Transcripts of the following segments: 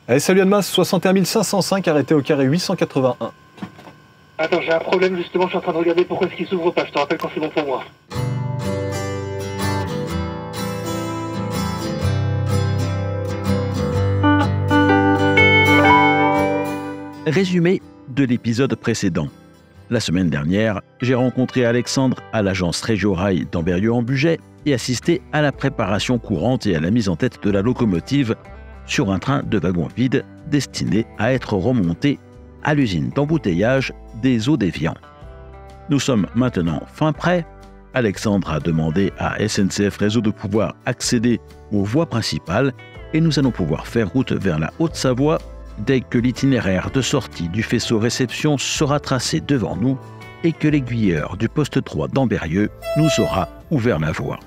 Allez, salut Annemasse, 61 505, arrêté au carré 881. Attends, j'ai un problème justement, je suis en train de regarder pourquoi est-ce qu'il s'ouvre pas, je te rappelle quand c'est bon pour moi. Résumé de l'épisode précédent. La semaine dernière, j'ai rencontré Alexandre à l'agence Régiorail d'Ambérieu-en-Bugey et assisté à la préparation courante et à la mise en tête de la locomotive sur un train de wagon vide destiné à être remonté à l'usine d'embouteillage des Eaux d'Évian. Nous sommes maintenant fin prêt. Alexandre a demandé à SNCF Réseau de pouvoir accéder aux voies principales et nous allons pouvoir faire route vers la Haute-Savoie dès que l'itinéraire de sortie du faisceau réception sera tracé devant nous et que l'aiguilleur du poste 3 d'Ambérieu nous aura ouvert la voie.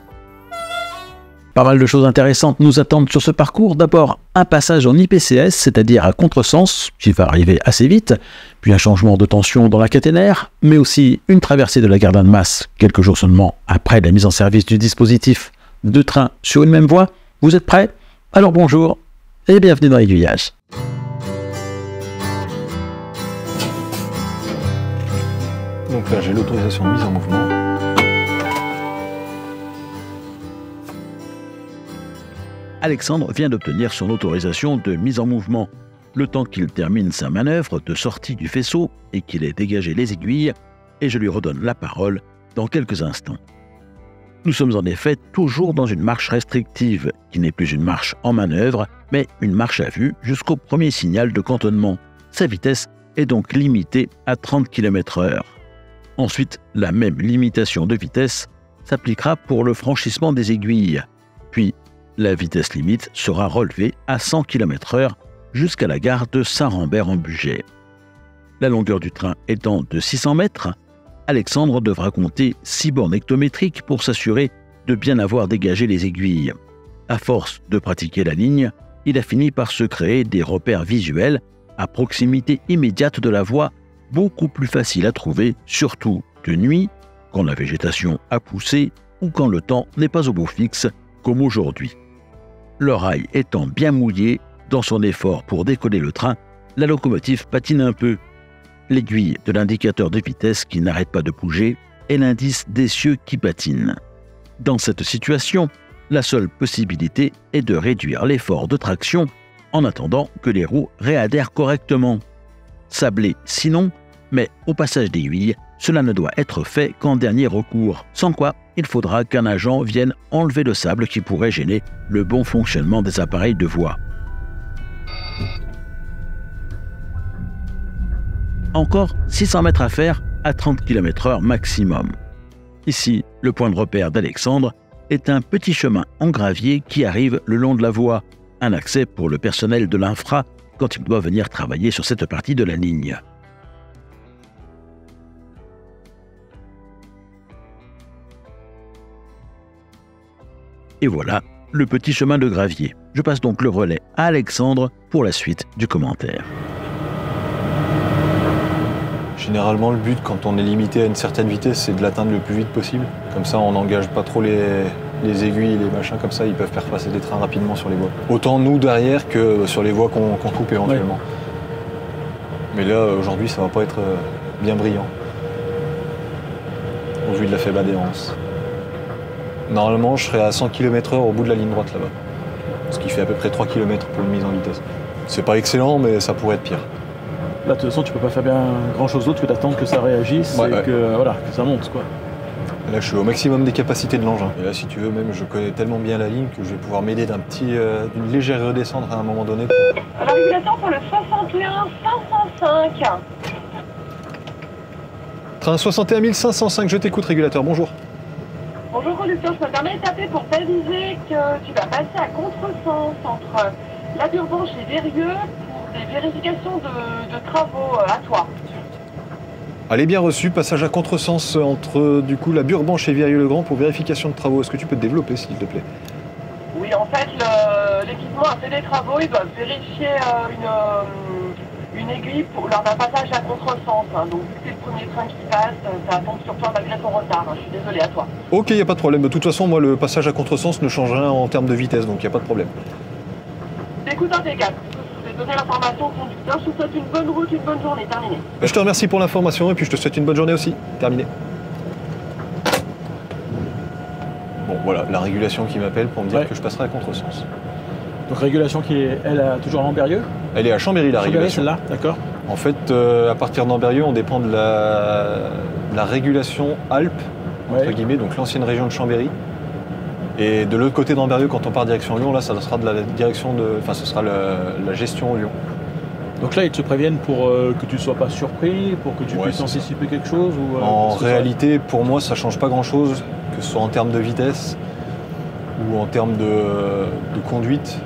Pas mal de choses intéressantes nous attendent sur ce parcours. D'abord, un passage en IPCS, c'est-à-dire à contresens, qui va arriver assez vite, puis un changement de tension dans la caténaire, mais aussi une traversée de la gare d'Annemasse, quelques jours seulement après la mise en service du dispositif de train sur une même voie. Vous êtes prêts? Alors bonjour et bienvenue dans l'aiguillage. Donc là, j'ai l'autorisation de mise en mouvement. Alexandre vient d'obtenir son autorisation de mise en mouvement. Le temps qu'il termine sa manœuvre de sortie du faisceau et qu'il ait dégagé les aiguilles, et je lui redonne la parole dans quelques instants. Nous sommes en effet toujours dans une marche restrictive, qui n'est plus une marche en manœuvre, mais une marche à vue jusqu'au premier signal de cantonnement. Sa vitesse est donc limitée à 30 km/h. Ensuite, la même limitation de vitesse s'appliquera pour le franchissement des aiguilles. Puis, la vitesse limite sera relevée à 100 km/h jusqu'à la gare de Saint-Rambert-en-Bugey. La longueur du train étant de 600 mètres, Alexandre devra compter 6 bornes hectométriques pour s'assurer de bien avoir dégagé les aiguilles. À force de pratiquer la ligne, il a fini par se créer des repères visuels à proximité immédiate de la voie, beaucoup plus facile à trouver, surtout de nuit, quand la végétation a poussé ou quand le temps n'est pas au beau fixe, comme aujourd'hui. Le rail étant bien mouillé, dans son effort pour décoller le train, la locomotive patine un peu. L'aiguille de l'indicateur de vitesse qui n'arrête pas de bouger est l'indice d'essieu qui patine. Dans cette situation, la seule possibilité est de réduire l'effort de traction en attendant que les roues réadhèrent correctement. Sablé sinon, mais au passage d'aiguille, cela ne doit être fait qu'en dernier recours, sans quoi il faudra qu'un agent vienne enlever le sable qui pourrait gêner le bon fonctionnement des appareils de voie. Encore 600 mètres à faire à 30 km/h maximum. Ici, le point de repère d'Alexandre est un petit chemin en gravier qui arrive le long de la voie, un accès pour le personnel de l'infra quand il doit venir travailler sur cette partie de la ligne. Et voilà le petit chemin de gravier. Je passe donc le relais à Alexandre pour la suite du commentaire. Généralement, le but, quand on est limité à une certaine vitesse, c'est de l'atteindre le plus vite possible. Comme ça, on n'engage pas trop les aiguilles et les machins, comme ça, ils peuvent faire passer des trains rapidement sur les voies. Autant nous derrière que sur les voies qu'on coupe éventuellement. Ouais. Mais là, aujourd'hui, ça va pas être bien brillant, au vu de la faible adhérence. Normalement, je serai à 100 km/h au bout de la ligne droite là-bas. Ce qui fait à peu près 3 km pour une mise en vitesse. C'est pas excellent, mais ça pourrait être pire. Là, de toute façon, tu peux pas faire bien grand-chose d'autre que d'attendre que ça réagisse et que ça monte, quoi. Là, je suis au maximum des capacités de l'engin. Et là, si tu veux, même, je connais tellement bien la ligne que je vais pouvoir m'aider d'une légère redescente à un moment donné. Alors, régulation pour le 61 505. Train 61 505, je t'écoute, régulateur, bonjour. Bonjour conducteur, je me permets de taper pour t'aviser que tu vas passer à contresens entre la Burbanche et Vérieux pour des vérifications de travaux à toi. Allez, bien reçu, passage à contresens entre du coup la Burbanche et Virieu-le-Grand pour vérification de travaux. Est-ce que tu peux te développer s'il te plaît? Oui, en fait, l'équipement a fait des travaux, ils doivent vérifier une aiguille lors d'un passage à contresens. Donc, vu que c'est le premier train qui passe, ça tombe sur toi malgré ton retard. Je suis désolé à toi. Ok, il n'y a pas de problème. De toute façon, moi, le passage à contresens ne change rien en termes de vitesse, donc il n'y a pas de problème. Écoute impeccable. donner l'information au conducteur. Je vous souhaite une bonne route, une bonne journée. Terminé. Je te remercie pour l'information et puis je te souhaite une bonne journée aussi. Terminé. Bon, voilà, la régulation qui m'appelle pour me dire que je passerai à contresens. Donc régulation qui est, elle, toujours à Ambérieux? Elle est à Chambéry, la régulation. Celle-là, d'accord. En fait, à partir d'Ambérieux, on dépend de la régulation Alpes, entre guillemets, donc l'ancienne région de Chambéry. Et de l'autre côté d'Ambérieux, quand on part direction Lyon, là, ça sera de la direction de, enfin, ce sera la gestion Lyon. Donc là, ils te préviennent pour que tu ne sois pas surpris, pour que tu puisses anticiper quelque chose ou, en réalité, pour moi, ça ne change pas grand-chose, que ce soit en termes de vitesse ou en termes de conduite.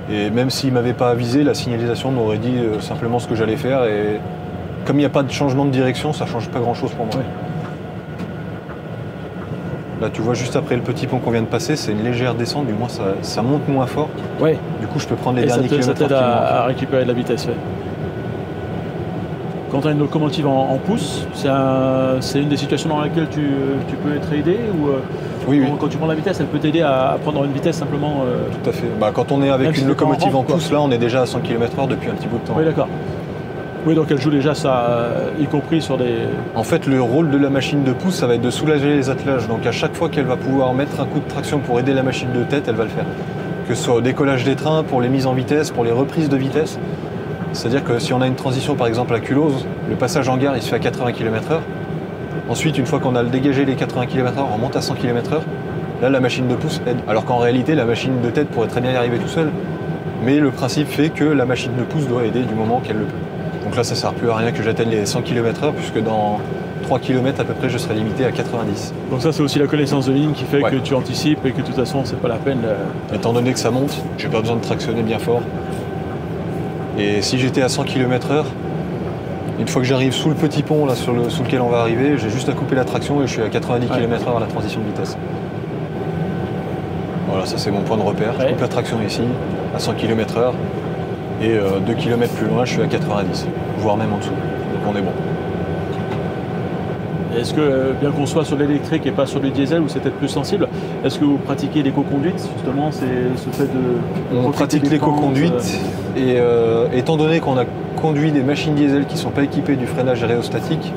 Et même s'ils ne m'avaient pas avisé, la signalisation m'aurait dit simplement ce que j'allais faire. Et comme il n'y a pas de changement de direction, ça ne change pas grand-chose pour moi. Ouais. Là, tu vois, juste après le petit pont qu'on vient de passer, c'est une légère descente, du moins ça monte moins fort. Ouais. Du coup, je peux prendre les derniers kilomètres. Ça t'aide à récupérer de la vitesse. Ouais. Quand tu as une locomotive en pouce, c'est une des situations dans laquelle tu peux être aidé ou oui. Quand tu prends la vitesse, elle peut t'aider à prendre une vitesse simplement. Tout à fait. Bah, quand on est avec une locomotive en pouce, là, on est déjà à 100 km/h depuis un petit bout de temps. Oui, d'accord. Oui, donc elle joue déjà ça, y compris sur des... En fait, le rôle de la machine de pouce, ça va être de soulager les attelages. Donc à chaque fois qu'elle va pouvoir mettre un coup de traction pour aider la machine de tête, elle va le faire. Que ce soit au décollage des trains, pour les mises en vitesse, pour les reprises de vitesse. C'est-à-dire que si on a une transition, par exemple à Culose, le passage en gare, il se fait à 80 km/h. Ensuite, une fois qu'on a dégagé les 80 km/h, on monte à 100 km/h. Là, la machine de pouce aide. Alors qu'en réalité, la machine de tête pourrait très bien y arriver tout seul. Mais le principe fait que la machine de pouce doit aider du moment qu'elle le peut. Donc là, ça ne sert plus à rien que j'atteigne les 100 km/h, puisque dans 3 km à peu près, je serai limité à 90. Donc ça, c'est aussi la connaissance de ligne qui fait que tu anticipes et que de toute façon, c'est pas la peine. Étant donné que ça monte, j'ai pas besoin de tractionner bien fort. Et si j'étais à 100 km/h, une fois que j'arrive sous le petit pont là, sous lequel on va arriver, j'ai juste à couper la traction et je suis à 90 km/h à la transition de vitesse. Voilà, ça c'est mon point de repère. Je coupe la traction ici, à 100 km/h. Et 2 km plus loin, je suis à 90, voire même en dessous. Donc on est bon. Est-ce que, bien qu'on soit sur l'électrique et pas sur le diesel, où c'est peut-être plus sensible, est-ce que vous pratiquez l'éco-conduite? Justement, c'est ce fait de... On pratique l'éco-conduite, et étant donné qu'on a conduit des machines diesel qui ne sont pas équipées du freinage aérostatique,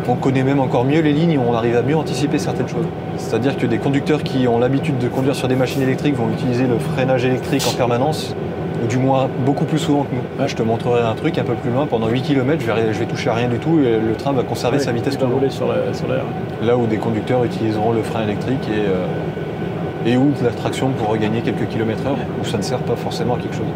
on connaît même encore mieux les lignes et on arrive à mieux anticiper certaines choses. C'est-à-dire que des conducteurs qui ont l'habitude de conduire sur des machines électriques vont utiliser le freinage électrique en permanence, ou du moins beaucoup plus souvent que nous. Là, je te montrerai un truc un peu plus loin, pendant 8 km, je vais toucher à rien du tout et le train va conserver sa vitesse tout le long. Sur l'air. Là où des conducteurs utiliseront le frein électrique et ou de la traction pour regagner quelques kilomètres/heure, où ça ne sert pas forcément à quelque chose.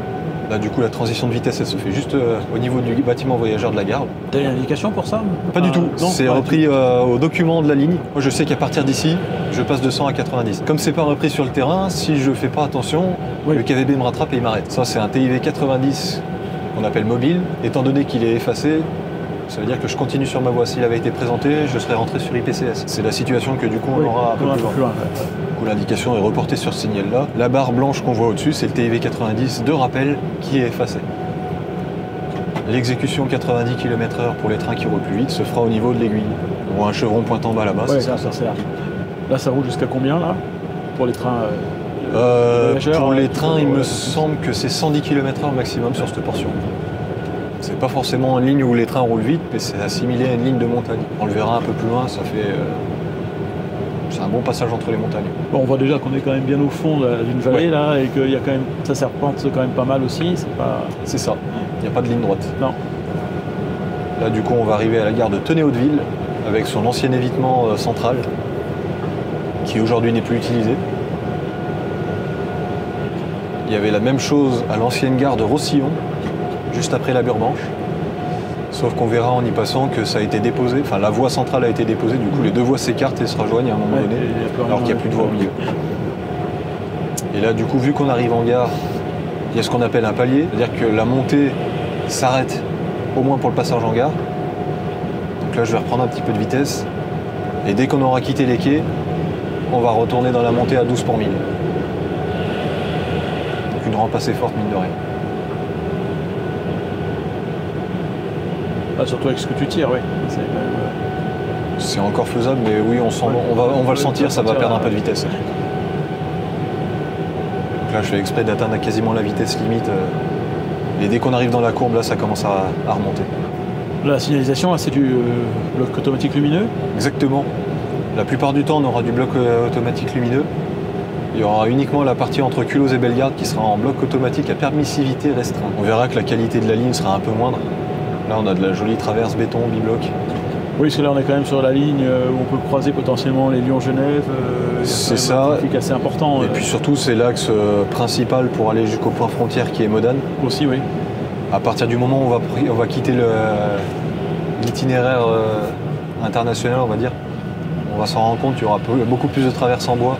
Là, du coup, la transition de vitesse, elle se fait juste au niveau du bâtiment voyageur de la gare. T'as une indication pour ça? Pas du tout. C'est repris au document de la ligne. Moi, je sais qu'à partir d'ici, je passe de 100 à 90. Comme c'est pas repris sur le terrain, si je fais pas attention, le KVB me rattrape et il m'arrête. Ça, c'est un TIV 90 qu'on appelle mobile. Étant donné qu'il est effacé, ça veut dire que je continue sur ma voie. S'il avait été présenté, je serais rentré sur IPCS. C'est la situation que du coup on aura un peu plus loin. Du coup, l'indication est reportée sur ce signal-là. La barre blanche qu'on voit au-dessus, c'est le TIV 90 de rappel qui est effacé. L'exécution 90 km/h pour les trains qui roulent plus vite se fera au niveau de l'aiguille. On voit un chevron pointant bas là-bas. Ouais, ça sert. Là, ça roule jusqu'à combien là pour les trains pour les trains, il me semble que c'est 110 km/h maximum sur cette portion. C'est pas forcément une ligne où les trains roulent vite, mais c'est assimilé à une ligne de montagne. On le verra un peu plus loin, ça fait... c'est un bon passage entre les montagnes. Bon, on voit déjà qu'on est quand même bien au fond d'une vallée là, et qu'il y a quand même... ça serpente quand même pas mal aussi, c'est pas... C'est ça, il n'y a pas de ligne droite. Non. Là du coup on va arriver à la gare de Tenay-Hauteville, avec son ancien évitement central, qui aujourd'hui n'est plus utilisé. Il y avait la même chose à l'ancienne gare de Rossillon, juste après la Burbanche. Sauf qu'on verra en y passant que ça a été déposé, enfin la voie centrale a été déposée, du coup les deux voies s'écartent et se rejoignent à un moment donné, alors qu'il n'y a plus de voie au milieu. Et là du coup, vu qu'on arrive en gare, il y a ce qu'on appelle un palier, c'est-à-dire que la montée s'arrête au moins pour le passage en gare. Donc là je vais reprendre un petit peu de vitesse, et dès qu'on aura quitté les quais, on va retourner dans la montée à 12 pour 1000. Donc une rampe assez forte mine de rien. Ah, surtout avec ce que tu tires, oui. C'est encore faisable, mais oui, on va le sentir, ça va perdre un peu de vitesse. Donc là, je fais exprès d'atteindre quasiment la vitesse limite Et dès qu'on arrive dans la courbe, là, ça commence à remonter. La signalisation, c'est du bloc automatique lumineux. Exactement. La plupart du temps, on aura du bloc automatique lumineux. Il y aura uniquement la partie entre Culose et Bellegarde qui sera en bloc automatique à permissivité restreinte. On verra que la qualité de la ligne sera un peu moindre. Là, on a de la jolie traverse béton bibloc. Oui, parce que là, on est quand même sur la ligne où on peut croiser potentiellement les Lyon-Genève. C'est ça. Un trafic assez important. Et puis surtout, c'est l'axe principal pour aller jusqu'au point frontière qui est Modane. Aussi, oui. À partir du moment où on va quitter l'itinéraire international, on va dire, on va s'en rendre compte, il y aura beaucoup plus de traverses en bois.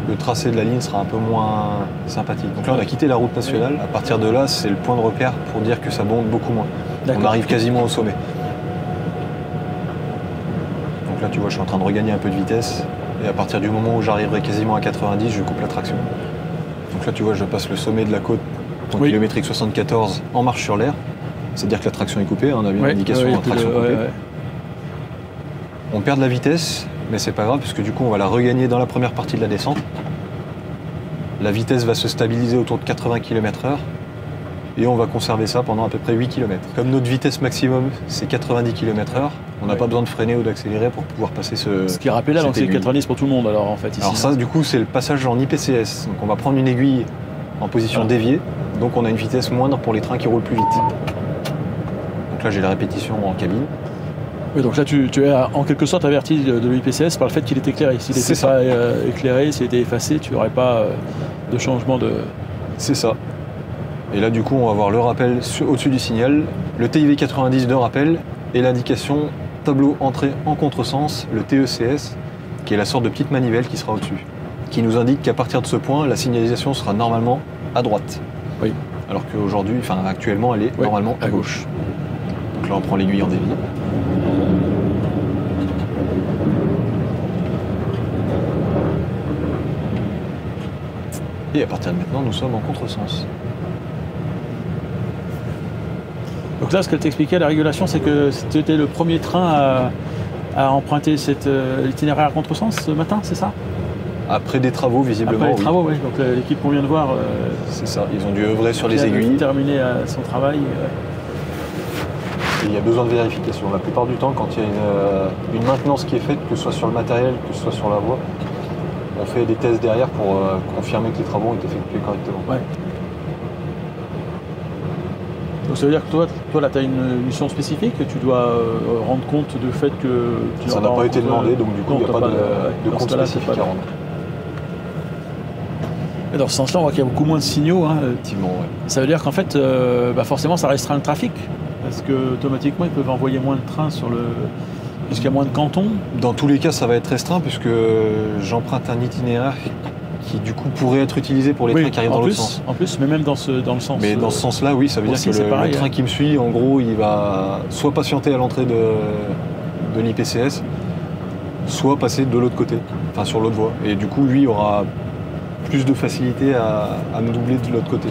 Le tracé de la ligne sera un peu moins sympathique. Donc là, on a quitté la route nationale. À partir de là, c'est le point de repère pour dire que ça bombe beaucoup moins. On arrive quasiment au sommet. Donc là, tu vois, je suis en train de regagner un peu de vitesse. Et à partir du moment où j'arriverai quasiment à 90, je coupe la traction. Donc là, tu vois, je passe le sommet de la côte, en kilométrique 74, en marche sur l'air. C'est-à-dire que la traction est coupée. On a une indication de traction coupée. On perd de la vitesse. Mais c'est pas grave, parce que du coup, on va la regagner dans la première partie de la descente. La vitesse va se stabiliser autour de 80 km/h et on va conserver ça pendant à peu près 8 km. Comme notre vitesse maximum, c'est 90 km/h, on n'a pas besoin de freiner ou d'accélérer pour pouvoir passer ce qui est rappelé là, donc c'est 90 pour tout le monde alors en fait ici. Alors ça, du coup, c'est le passage en IPCS. Donc on va prendre une aiguille en position déviée, donc on a une vitesse moindre pour les trains qui roulent plus vite. Donc là, j'ai la répétition en cabine. Oui, donc là, tu es en quelque sorte averti de l'IPCS par le fait qu'il est éclairé. S'il n'était pas éclairé, s'il était effacé, tu n'aurais pas de changement de... C'est ça. Et là, du coup, on va voir le rappel au-dessus du signal, le TIV 90 de rappel et l'indication tableau entrée en contresens, le TECS, qui est la sorte de petite manivelle qui sera au-dessus, qui nous indique qu'à partir de ce point, la signalisation sera normalement à droite. Oui. Alors qu'aujourd'hui, actuellement, elle est normalement à gauche. Donc là, on prend l'aiguille en dévié. Et à partir de maintenant, nous sommes en contresens. Donc là, ce qu'elle t'expliquait, la régulation, c'est que c'était le premier train à emprunter cet itinéraire à contresens ce matin, c'est ça? Après des travaux, visiblement. Après les travaux, oui. Donc l'équipe qu'on vient de voir... c'est ça, ils ont dû œuvrer sur les aiguilles. Terminer son travail. Il y a besoin de vérification. La plupart du temps, quand il y a une maintenance qui est faite, que ce soit sur le matériel, que ce soit sur la voie, on fait des tests derrière pour confirmer que les travaux ont été effectués correctement. Ouais. Donc ça veut dire que toi là, tu as une mission spécifique, que tu dois rendre compte du fait que... Ça n'a pas été demandé, donc du coup, il n'y a pas de compte spécifique à rendre. Et dans ce sens-là, on voit qu'il y a beaucoup moins de signaux. Effectivement, ouais. Ça veut dire qu'en fait, forcément, ça restreint le trafic. Parce que automatiquement, ils peuvent envoyer moins de trains puisqu'il y a moins de cantons. Dans tous les cas, ça va être restreint puisque j'emprunte un itinéraire qui du coup pourrait être utilisé pour les trains qui arrivent dans l'autre sens. En plus, mais même dans le sens. Mais dans ce sens-là, oui, ça veut dire que le train qui me suit, en gros, il va soit patienter à l'entrée de l'IPCS, soit passer de l'autre côté, enfin sur l'autre voie. Et du coup, lui aura plus de facilité à me doubler de l'autre côté,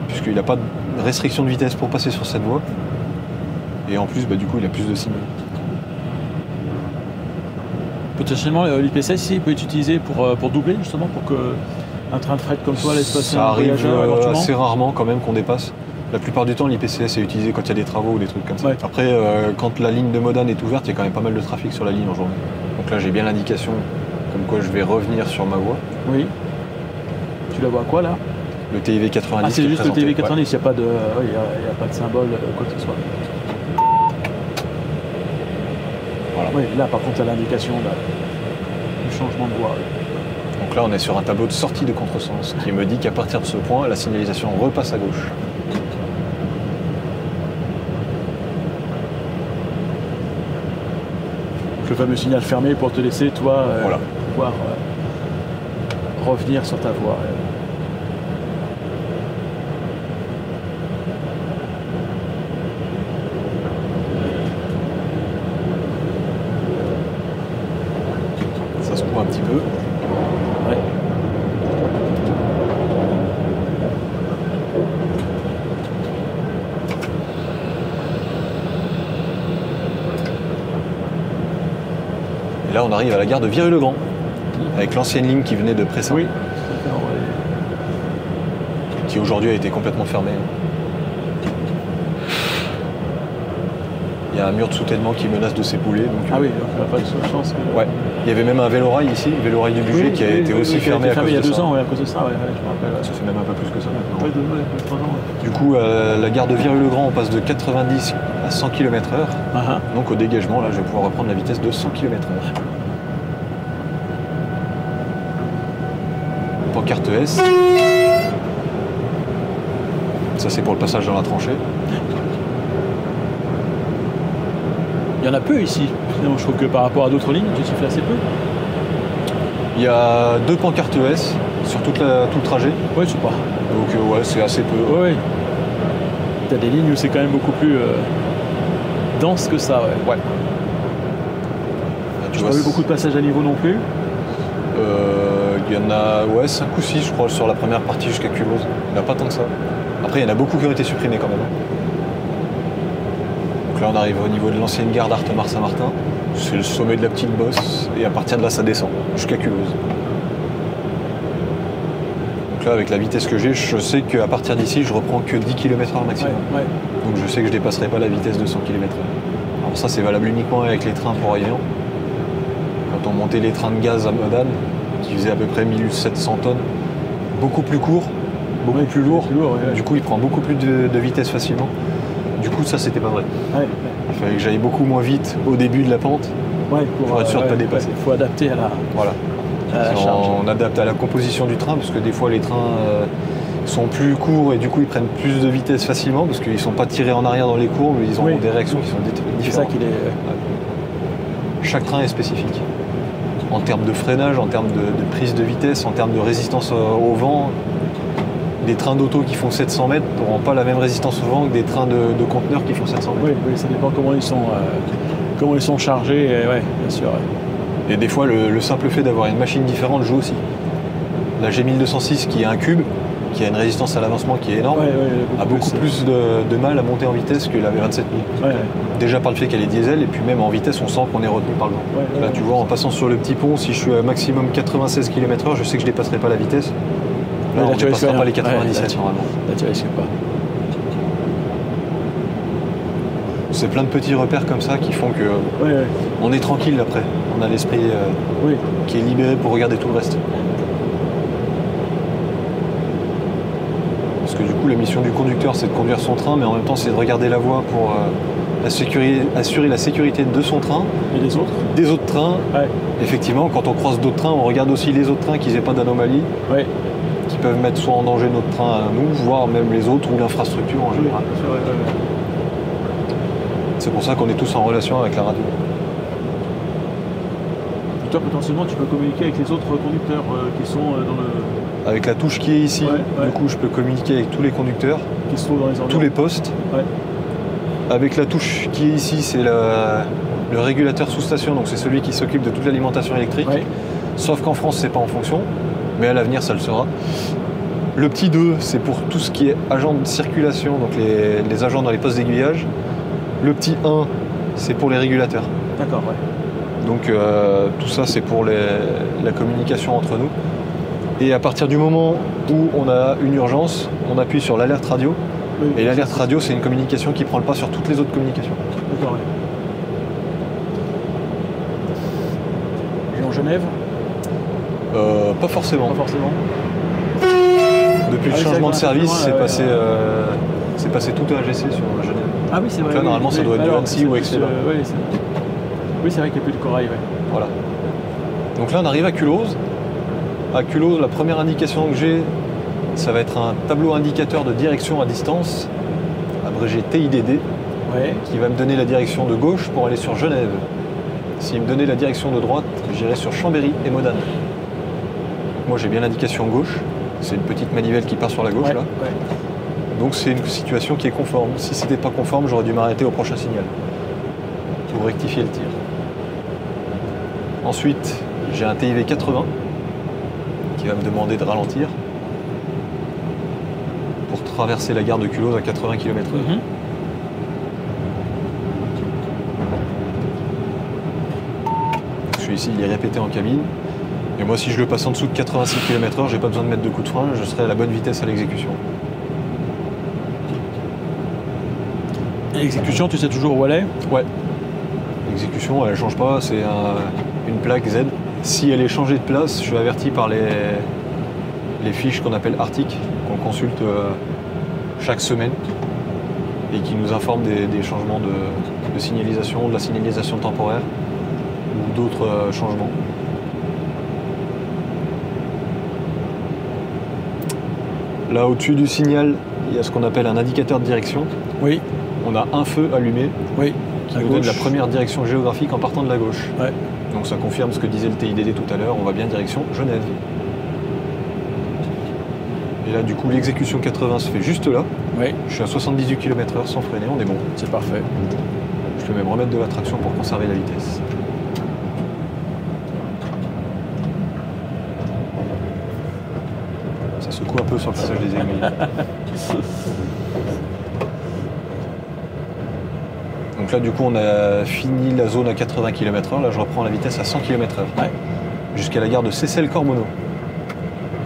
puisqu'il n'a pas de restriction de vitesse pour passer sur cette voie. Et en plus, du coup, il a plus de signaux. Potentiellement, l'IPCS ici, il peut être utilisé pour doubler, justement, pour qu'un train de fret comme toi laisse passer un voyageur éventuellement. Ça arrive assez rarement, quand même, qu'on dépasse. La plupart du temps, l'IPCS est utilisé quand il y a des travaux ou des trucs comme ça. Ouais. Après, quand la ligne de Modane est ouverte, il y a quand même pas mal de trafic sur la ligne en journée. Donc là, j'ai bien l'indication comme quoi je vais revenir sur ma voie. Oui. Tu la vois quoi, là? Le TIV 90. Ah, c'est juste le TIV 90, il n'y a pas de symbole, quoi que ce soit. Voilà. Oui, là par contre, il y a l'indication du changement de voie. Donc là, on est sur un tableau de sortie de contresens qui me dit qu'à partir de ce point, la signalisation repasse à gauche. Donc, le fameux signal fermé pour te laisser, toi, pouvoir revenir sur ta voie. Un petit peu. Ouais. Et là, on arrive à la gare de Viry-le-Grand, avec l'ancienne ligne qui venait de Pressin. Oui. qui aujourd'hui a été complètement fermé. Il y a un mur de soutènement qui menace de s'épouler. Donc, Ah oui, donc il n'y a pas de chance. Ouais. Il y avait même un vélorail ici, le vélorail du budget, qui a été aussi fermé à cause de ça. Il y a 2 ans, ouais, à cause de ça, ouais, je me rappelle. Ça fait même un peu plus que ça maintenant. Ouais, 2 ans, 3 ans. Ouais. Du coup, la gare de Viru-le-Grand, on passe de 90 à 100 km/h. Donc au dégagement, là, je vais pouvoir reprendre la vitesse de 100 km/h. Pancarte S. Ça, c'est pour le passage dans la tranchée. Il y en a peu ici. Finalement, je trouve que par rapport à d'autres lignes, tu fais assez peu. Il y a 2 pancartes S sur tout le trajet. Ouais, je sais pas. Donc ouais, c'est assez peu. Ouais. T'as des lignes où c'est quand même beaucoup plus dense que ça, ouais. Ouais. Tu n'as pas vu beaucoup de passages à niveau non plus. Il y en a 5 ou 6, je crois, sur la première partie jusqu'à Culose. Il n'y en a pas tant que ça. Après, il y en a beaucoup qui ont été supprimés quand même. Donc là, on arrive au niveau de l'ancienne gare d'Artemar-Saint-Martin. C'est le sommet de la petite bosse. Et à partir de là, ça descend jusqu'à Culose. Donc là, avec la vitesse que j'ai, je sais qu'à partir d'ici, je reprends que 10 km/h maximum. Ouais. Donc je sais que je ne dépasserai pas la vitesse de 100 km/h. Alors ça, c'est valable uniquement avec les trains pour Avian. Quand on montait les trains de gaz à Modane, qui faisaient à peu près 1700 tonnes, beaucoup plus court, beaucoup plus lourd. Ouais. Du coup, il prend beaucoup plus de vitesse facilement. Du coup, ça, c'était pas vrai. Ouais. Il fallait que j'aille beaucoup moins vite au début de la pente pour être sûr de ne pas dépasser. Il faut adapter à la, voilà. à la charge. On adapte à la composition du train, parce que des fois, les trains sont plus courts et du coup, ils prennent plus de vitesse facilement, parce qu'ils ne sont pas tirés en arrière dans les courbes, ils ont des réactions qui sont différentes. C'est ça qu'il est... Chaque train est spécifique. En termes de freinage, en termes de prise de vitesse, en termes de résistance au vent. Des trains d'auto qui font 700 mètres n'auront pas la même résistance au vent que des trains de conteneurs qui font 700 mètres. Oui, ça dépend comment ils sont chargés, ouais, bien sûr. Ouais. Et des fois, le simple fait d'avoir une machine différente joue aussi. La G1206, qui est un cube, qui a une résistance à l'avancement qui est énorme, a beaucoup plus de mal à monter en vitesse que la V27000. Ouais. Déjà par le fait qu'elle est diesel, et puis même en vitesse, on sent qu'on est retenu par le vent. Là, tu vois, en passant sur le petit pont, si je suis à maximum 96 km/h, je sais que je ne dépasserai pas la vitesse. Là, on ne dépassera pas les 97 normalement. Là, tu risques pas. C'est plein de petits repères comme ça qui font que on est tranquille après. On a l'esprit qui est libéré pour regarder tout le reste. Parce que du coup, la mission du conducteur, c'est de conduire son train, mais en même temps, c'est de regarder la voie pour assurer la sécurité de son train. Et des autres ? Des autres trains. Ouais. Effectivement, quand on croise d'autres trains, on regarde aussi les autres trains qu'ils n'aient pas d'anomalie. Ouais. Qui peuvent mettre soit en danger notre train à nous, voire même les autres ou l'infrastructure en général. C'est pour ça qu'on est tous en relation avec la radio. Et toi, potentiellement, tu peux communiquer avec les autres conducteurs qui sont dans le... Avec la touche qui est ici, du coup, je peux communiquer avec tous les conducteurs, qui se trouvent dans les tous les postes. Ouais. Avec la touche qui est ici, c'est le régulateur sous station, donc c'est celui qui s'occupe de toute l'alimentation électrique. Ouais. Sauf qu'en France, c'est pas en fonction. Mais à l'avenir, ça le sera. Le petit 2, c'est pour tout ce qui est agent de circulation, donc les agents dans les postes d'aiguillage. Le petit 1, c'est pour les régulateurs. D'accord, ouais. Donc tout ça, c'est pour la communication entre nous. Et à partir du moment où on a une urgence, on appuie sur l'alerte radio. Oui, et l'alerte radio, c'est une communication qui prend le pas sur toutes les autres communications. D'accord, ouais. Et en Genève ? Pas forcément. Pas forcément. Depuis le changement de service, c'est passé tout à AGC sur Genève. Ah oui, c'est vrai. Donc là, normalement, ça doit être du Annecy ou Excel. Oui, c'est vrai qu'il n'y a plus de corail. Ouais. Voilà. Donc là, on arrive à Culose. À Culose, la première indication que j'ai, ça va être un tableau indicateur de direction à distance, abrégé TIDD, qui va me donner la direction de gauche pour aller sur Genève. S'il me donnait la direction de droite, j'irais sur Chambéry et Modane. Moi, j'ai bien l'indication gauche. C'est une petite manivelle qui part sur la gauche, là. Ouais. Donc, c'est une situation qui est conforme. Si c'était pas conforme, j'aurais dû m'arrêter au prochain signal pour rectifier le tir. Ensuite, j'ai un TIV 80 qui va me demander de ralentir pour traverser la gare de Culose à 80 km/h. Celui-ci, il est répété en cabine. Et moi, si je le passe en dessous de 86 km/h, j'ai pas besoin de mettre de coup de frein, je serai à la bonne vitesse à l'exécution. Et l'exécution, tu sais toujours où elle est? Ouais. L'exécution, elle change pas, c'est une plaque Z. Si elle est changée de place, je suis averti par les fiches qu'on appelle Arctic, qu'on consulte chaque semaine et qui nous informent des changements de signalisation, de la signalisation temporaire ou d'autres changements. Là, au-dessus du signal, il y a ce qu'on appelle un indicateur de direction. Oui. On a un feu allumé Oui. qui nous donne la première direction géographique en partant de la gauche. Ouais. Donc ça confirme ce que disait le TIDD tout à l'heure, on va bien direction Genève. Et là, du coup, l'exécution 80 se fait juste là. Oui. Je suis à 78 km/h sans freiner, on est bon. C'est parfait. Je peux même remettre de la traction pour conserver la vitesse. Ça secoue un peu sur le passage des aiguilles. Donc là, du coup, on a fini la zone à 80 km/h. Là, je reprends la vitesse à 100 km/h. Ouais. Jusqu'à la gare de Seyssel-Corbonneau.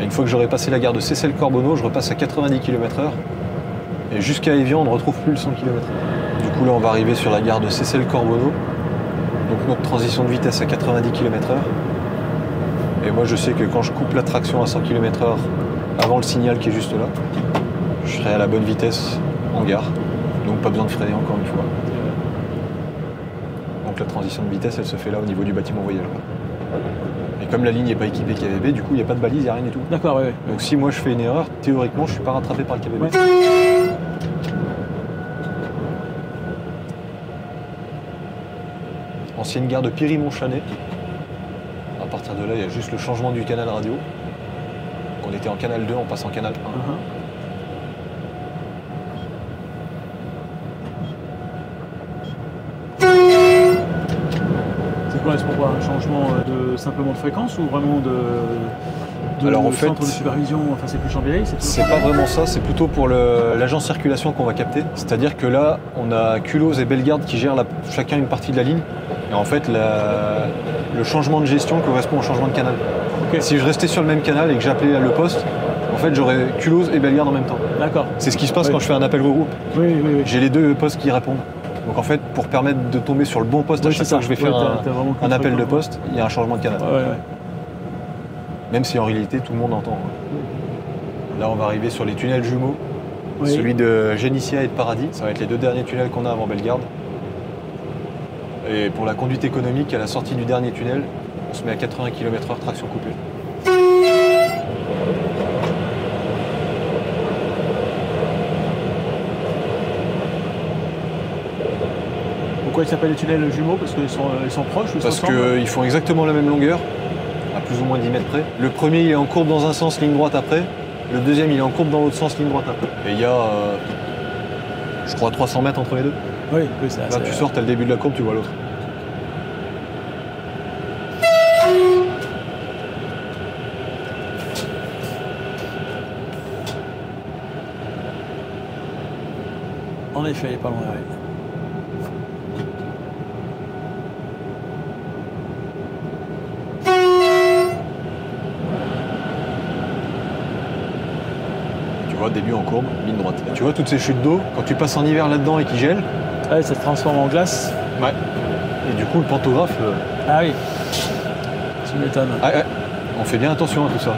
Et une fois que j'aurai passé la gare de Seyssel-Corbonneau, je repasse à 90 km/h. Et jusqu'à Évian, on ne retrouve plus le 100 km/h. Du coup, là, on va arriver sur la gare de Seyssel-Corbonneau. Donc notre transition de vitesse à 90 km/h. Et moi, je sais que quand je coupe la traction à 100 km/h avant le signal qui est juste là, je serai à la bonne vitesse en gare. Donc pas besoin de freiner encore une fois. Donc la transition de vitesse, elle se fait là au niveau du bâtiment voyageur. Et comme la ligne n'est pas équipée KVB, du coup il n'y a pas de balise, il n'y a rien du tout. D'accord, oui. Donc si moi je fais une erreur, théoriquement je ne suis pas rattrapé par le KVB. Ouais. Ancienne gare de Pirimont-Chanet. À partir de là, il y a juste le changement du canal radio. On était en canal 2, on passe en canal 1. C'est quoi, est-ce qu'on voit un changement simplement de fréquence ou vraiment de Alors, en fait, centre de supervision, enfin c'est plus Chambéry, c'est pas vraiment ça, c'est plutôt pour l'agence circulation qu'on va capter. C'est-à-dire que là, on a Culose et Bellegarde qui gèrent chacun une partie de la ligne. Et en fait, le changement de gestion correspond au changement de canal. Okay. Si je restais sur le même canal et que j'appelais le poste, en fait, j'aurais Culose et Bellegarde en même temps. D'accord. C'est ce qui se passe quand je fais un appel groupe. Oui. J'ai les deux postes qui répondent. Donc en fait, pour permettre de tomber sur le bon poste à chaque fois que je vais faire un appel de poste, il y a un changement de canal. Ouais. Même si en réalité, tout le monde entend. Là, on va arriver sur les tunnels jumeaux. Oui. Celui de Génissia et de Paradis. Ça va être les deux derniers tunnels qu'on a avant Bellegarde. Et pour la conduite économique, à la sortie du dernier tunnel, on se met à 80 km/h traction coupée. Pourquoi ils s'appellent les tunnels jumeaux? Parce qu'ils sont proches ou ils Parce se ressemblent? qu'ils font exactement la même longueur, à plus ou moins 10 mètres près. Le premier, il est en courbe dans un sens, ligne droite après. Le deuxième, il est en courbe dans l'autre sens, ligne droite après. Et il y a, je crois, 300 mètres entre les deux. Oui, c'est Là, tu sors, tu as le début de la courbe, tu vois l'autre. En effet, il est pas loin. Ouais. Tu vois, début en courbe, ligne droite. Et tu vois toutes ces chutes d'eau, quand tu passes en hiver là-dedans et qu'ils gèlent. Ouais, ça se transforme en glace. Ouais. Et du coup, le pantographe. Ah oui. Tu m'étonnes. Ouais. On fait bien attention à tout ça.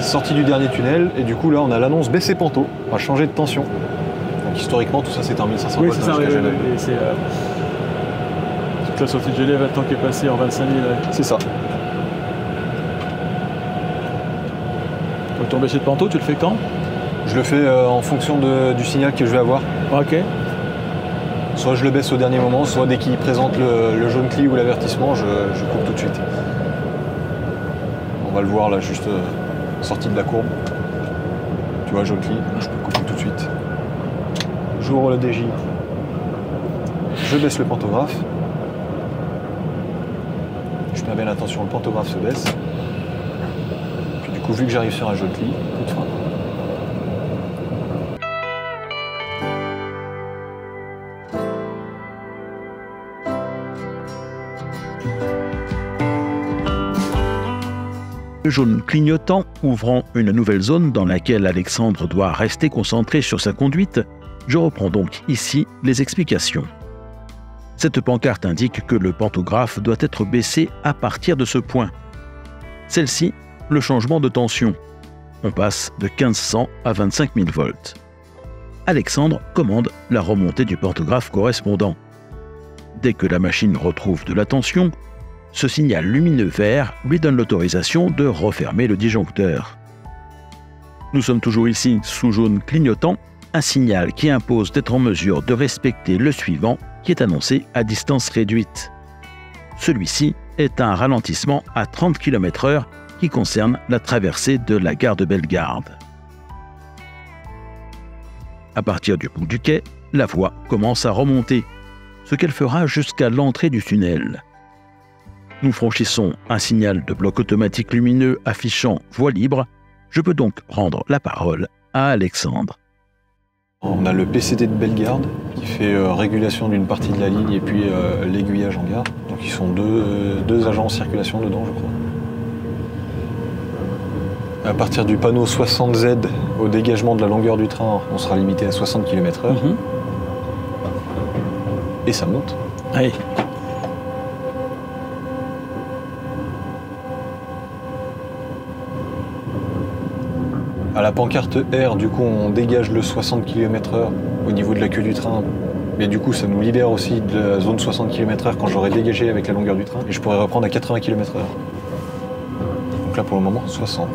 Sortie du dernier tunnel, et du coup là on a l'annonce baisser panto, on va changer de tension. Donc historiquement tout ça c'est en 1500 Oui, volts. c'est ça, c'est toute la sortie de Genève, le temps qui est passé en 25 000. C'est ça. Donc ton baisser de panto, tu le fais quand? Je le fais en fonction du signal que je vais avoir. Ok. Soit je le baisse au dernier moment, soit dès qu'il présente le jaune cli ou l'avertissement, je coupe tout de suite. On va le voir là, juste sortie de la courbe. Tu vois, jaune cli, je peux couper tout de suite. J'ouvre le DJ. Je baisse le pantographe. Je mets bien attention, le pantographe se baisse. Puis du coup, vu que j'arrive sur un jaune cli, coup de frein. Le jaune clignotant ouvrant une nouvelle zone dans laquelle Alexandre doit rester concentré sur sa conduite, je reprends donc ici les explications. Cette pancarte indique que le pantographe doit être baissé à partir de ce point. Celle-ci, le changement de tension. On passe de 1500 à 25 000 volts. Alexandre commande la remontée du pantographe correspondant. Dès que la machine retrouve de la tension, ce signal lumineux vert lui donne l'autorisation de refermer le disjoncteur. Nous sommes toujours ici sous jaune clignotant, un signal qui impose d'être en mesure de respecter le suivant qui est annoncé à distance réduite. Celui-ci est un ralentissement à 30 km/h qui concerne la traversée de la gare de Bellegarde. À partir du bout du quai, la voie commence à remonter, ce qu'elle fera jusqu'à l'entrée du tunnel. Nous franchissons un signal de bloc automatique lumineux affichant voie libre. Je peux donc rendre la parole à Alexandre. On a le PCD de Bellegarde qui fait régulation d'une partie de la ligne et puis l'aiguillage en gare. Donc ils sont deux agents en circulation dedans, je crois. À partir du panneau 60Z au dégagement de la longueur du train, on sera limité à 60 km/h. Et ça monte. Allez. À la pancarte R, du coup, on dégage le 60 km/h au niveau de la queue du train. Mais du coup, ça nous libère aussi de la zone 60 km/h quand j'aurai dégagé avec la longueur du train. Et je pourrai reprendre à 80 km/h. Donc là, pour le moment, 60.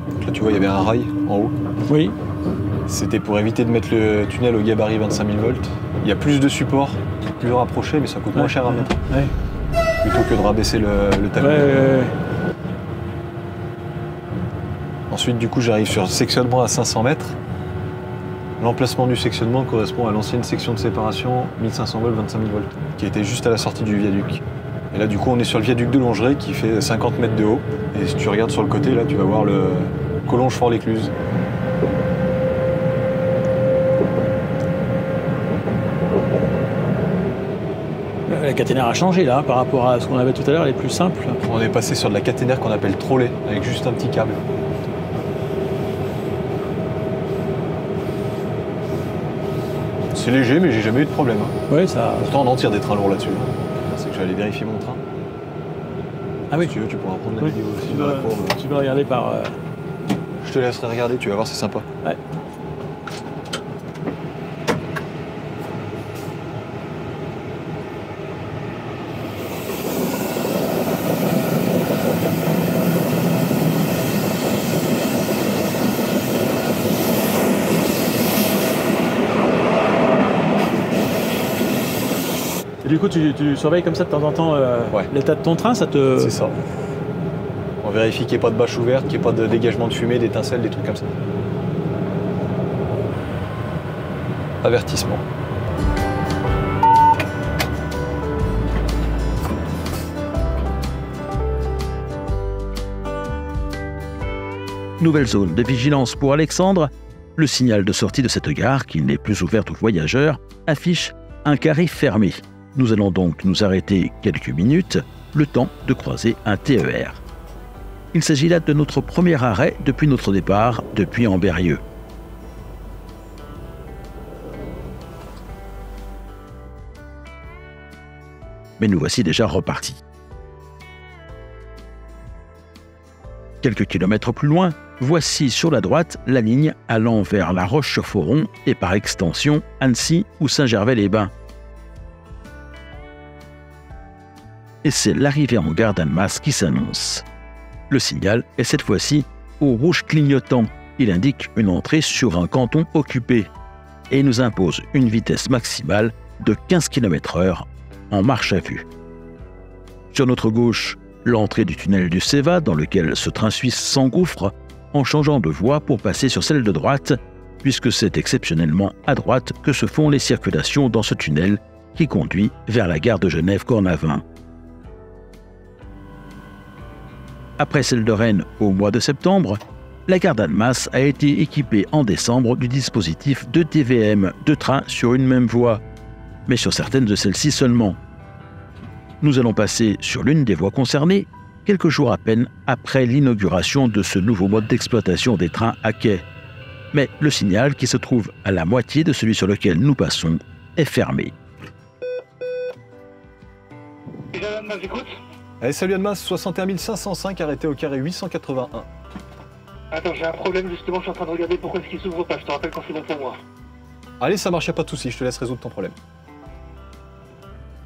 Donc là, tu vois, il y avait un rail en haut. Oui. C'était pour éviter de mettre le tunnel au gabarit 25 000 volts. Il y a plus de supports, plus rapprochés, mais ça coûte moins cher à mettre. Plutôt que de rabaisser le talon. Ensuite, du coup, j'arrive sur le sectionnement à 500 mètres. L'emplacement du sectionnement correspond à l'ancienne section de séparation 1500 volts, 25 000 volts, qui était juste à la sortie du viaduc. Et là, du coup, on est sur le viaduc de Longeray qui fait 50 mètres de haut. Et si tu regardes sur le côté, là, tu vas voir le Collonges-Fort-l'Écluse. La caténaire a changé là par rapport à ce qu'on avait tout à l'heure, elle est plus simple. On est passé sur de la caténaire qu'on appelle trolley, avec juste un petit câble. C'est léger, mais j'ai jamais eu de problème. Oui, ça. Pourtant, on en tire des trains lourds là-dessus. C'est que j'allais vérifier mon train. Ah oui. Si tu veux, tu pourras prendre la vidéo aussi. Tu veux regarder par. Je te laisserai regarder, tu vas voir, c'est sympa. Ouais. Et du coup, tu surveilles comme ça de temps en temps l'état de ton train, ça te... C'est ça. On vérifie qu'il n'y ait pas de bâche ouverte, qu'il n'y ait pas de dégagement de fumée, d'étincelles, des trucs comme ça. Avertissement. Nouvelle zone de vigilance pour Alexandre. Le signal de sortie de cette gare, qui n'est plus ouverte aux voyageurs, affiche un carré fermé. Nous allons donc nous arrêter quelques minutes, le temps de croiser un TER. Il s'agit là de notre premier arrêt depuis notre départ, depuis Ambérieu. Mais nous voici déjà repartis. Quelques kilomètres plus loin, voici sur la droite la ligne allant vers La Roche-sur-Foron et par extension Annecy ou Saint-Gervais-les-Bains. Et c'est l'arrivée en gare d'Annemasse qui s'annonce. Le signal est cette fois-ci au rouge clignotant. Il indique une entrée sur un canton occupé et nous impose une vitesse maximale de 15 km/h en marche à vue. Sur notre gauche, l'entrée du tunnel du Céva dans lequel ce train suisse s'engouffre en changeant de voie pour passer sur celle de droite, puisque c'est exceptionnellement à droite que se font les circulations dans ce tunnel qui conduit vers la gare de Genève-Cornavin. Après celle de Rennes au mois de septembre, la gare d'Annemasse a été équipée en décembre du dispositif de TVM, de train sur une même voie, mais sur certaines de celles-ci seulement. Nous allons passer sur l'une des voies concernées, quelques jours à peine après l'inauguration de ce nouveau mode d'exploitation des trains à quai. Mais le signal, qui se trouve à la moitié de celui sur lequel nous passons, est fermé. J'écoute. Allez, salut Annemasse, 61 505, arrêté au carré 881. Attends, j'ai un problème justement, je suis en train de regarder pourquoi est-ce qu'il s'ouvre pas, je te rappelle quand c'est bon pour moi. Allez, ça marche, y a pas de souci, je te laisse résoudre ton problème.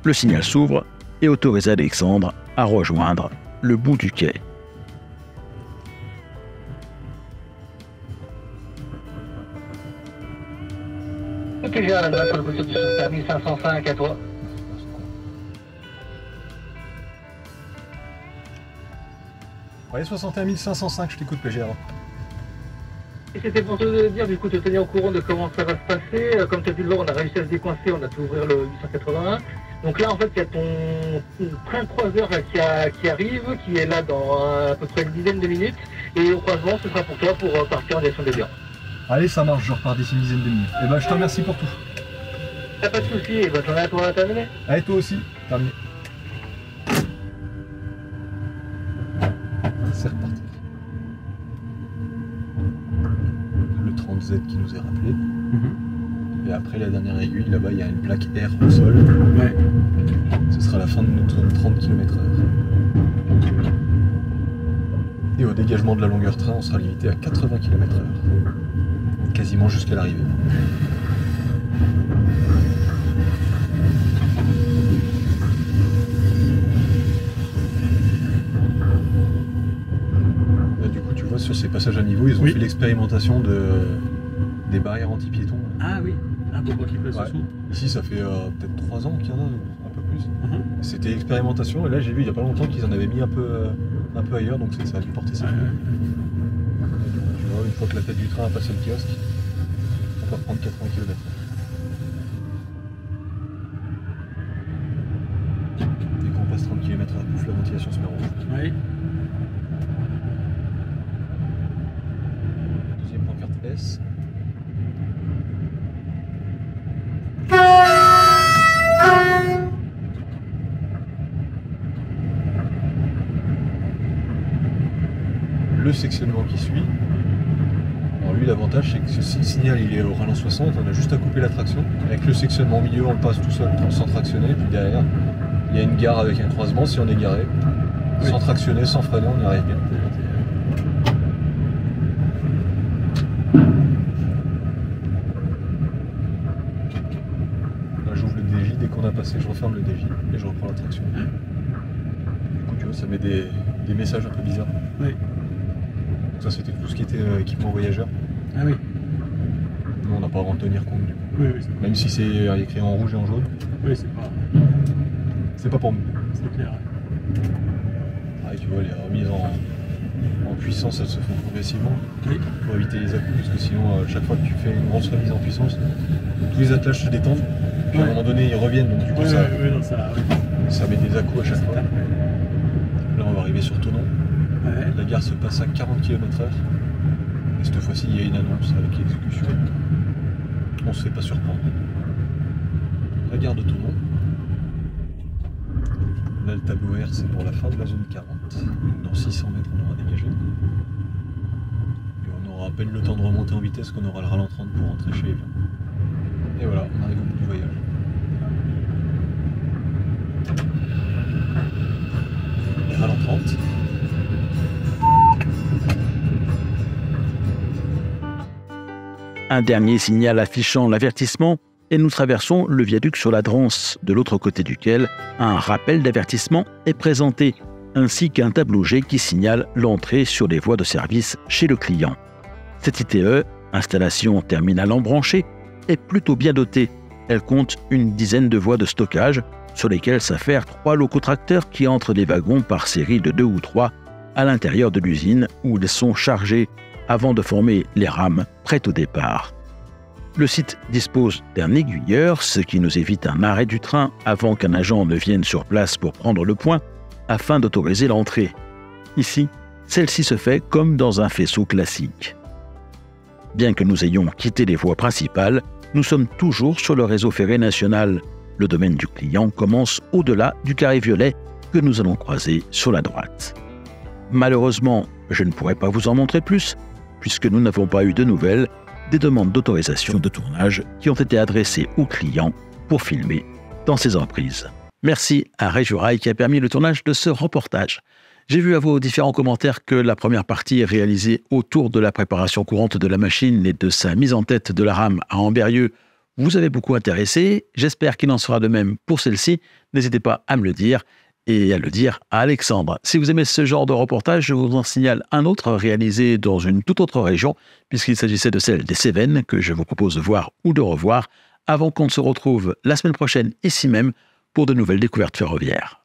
Le signal s'ouvre et autorise Alexandre à rejoindre le bout du quai. PGA, là, sur le côté du 61 505, à toi. Ouais, 61 505, je t'écoute PGA. Et c'était pour te dire, du coup, te tenir au courant de comment ça va se passer. Comme tu as pu le voir, on a réussi à se décoincer, on a pu ouvrir le 881. Donc là, en fait, il y a ton train de croiseur qui arrive, qui est là dans à peu près une dizaine de minutes. Et au croisement, ce sera pour toi pour partir en direction de Lyon. Allez, ça marche, je repars d'ici une dizaine de minutes. Et ben, je te remercie pour tout. T'as pas de soucis, et bonne journée à toi, terminé. Allez, toi aussi, terminé. C'est reparti. Le 30Z qui nous est rappelé. Et après la dernière aiguille, là-bas, il y a une plaque R au sol. Ouais. Ce sera la fin de notre zone 30 km/h. Et au dégagement de la longueur train, on sera limité à 80 km/h. Quasiment jusqu'à l'arrivée. Du coup, tu vois, sur ces passages à niveau, ils ont fait l'expérimentation des barrières anti-piétons. Ah oui, un peu qui passe dessous. Ici, ça fait peut-être 3 ans qu'il y en a, un peu plus. C'était l'expérimentation, et là, j'ai vu il n'y a pas longtemps qu'ils en avaient mis un peu ailleurs, donc ça a dû porter ses fruits. Tu vois, une fois que la tête du train a passé le kiosque, on va reprendre 80 km/h. Dès qu'on passe 30 km/h, pouf, la ventilation se met en rouge. Oui. Deuxième pancarte S. Le sectionnement qui suit. Alors lui, l'avantage, c'est que ce signal il est au ralent 60, on a juste à couper la traction. Avec le sectionnement au milieu, on le passe tout seul sans tractionner, puis derrière il y a une gare avec un croisement. Si on est garé, sans tractionner, sans freiner, on y arrive bien. Là, j'ouvre le DJ, dès qu'on a passé, je referme le DJ et je reprends la traction. Du coup, tu vois, ça met des messages un peu bizarres. Oui. Ça, c'était tout ce qui était équipement voyageur. Ah oui. Nous, on n'a pas à en tenir compte du coup. Oui, même si c'est écrit en rouge et en jaune. Oui, c'est pas pour nous. C'est clair. Ah, tu vois, les remises en puissance, elles se font progressivement. Oui. Pour éviter les à-coups, parce que sinon, chaque fois que tu fais une grosse remise en puissance, tous les attelages se détendent. Puis à un moment donné, ils reviennent, donc du coup, ça met des à-coups à chaque fois. Là, on va arriver sur Thonon. Ouais. La gare se passe à 40 km/h. Et cette fois-ci, il y a une annonce avec l'exécution. On se fait pas surprendre. La gare de Thonon. Là, le tableau R, c'est pour la fin de la zone 40. Dans 600 mètres, on aura dégagé. Et on aura à peine le temps de remonter en vitesse qu'on aura le ralent 30 pour rentrer chez Evian. Et voilà, on arrive au bout du voyage. Ralent 30. Un dernier signal affichant l'avertissement et nous traversons le viaduc sur la Drance, de l'autre côté duquel un rappel d'avertissement est présenté, ainsi qu'un tableau G qui signale l'entrée sur les voies de service chez le client. Cette ITE, installation terminale embranchée, est plutôt bien dotée. Elle compte une dizaine de voies de stockage sur lesquelles s'affairent 3 locotracteurs qui entrent des wagons par série de 2 ou 3 à l'intérieur de l'usine où ils sont chargés avant de former les rames prêtes au départ. Le site dispose d'un aiguilleur, ce qui nous évite un arrêt du train avant qu'un agent ne vienne sur place pour prendre le point, afin d'autoriser l'entrée. Ici, celle-ci se fait comme dans un faisceau classique. Bien que nous ayons quitté les voies principales, nous sommes toujours sur le réseau ferré national. Le domaine du client commence au-delà du carré violet que nous allons croiser sur la droite. Malheureusement, je ne pourrai pas vous en montrer plus, puisque nous n'avons pas eu de nouvelles des demandes d'autorisation de tournage qui ont été adressées aux clients pour filmer dans ces emprises. Merci à Réjurail qui a permis le tournage de ce reportage. J'ai vu à vos différents commentaires que la première partie est réalisée autour de la préparation courante de la machine et de sa mise en tête de la rame à Ambérieu vous avez beaucoup intéressé. J'espère qu'il en sera de même pour celle-ci. N'hésitez pas à me le dire et à le dire à Alexandre. Si vous aimez ce genre de reportage, je vous en signale un autre réalisé dans une toute autre région, puisqu'il s'agissait de celle des Cévennes, que je vous propose de voir ou de revoir, avant qu'on ne se retrouve la semaine prochaine ici même pour de nouvelles découvertes ferroviaires.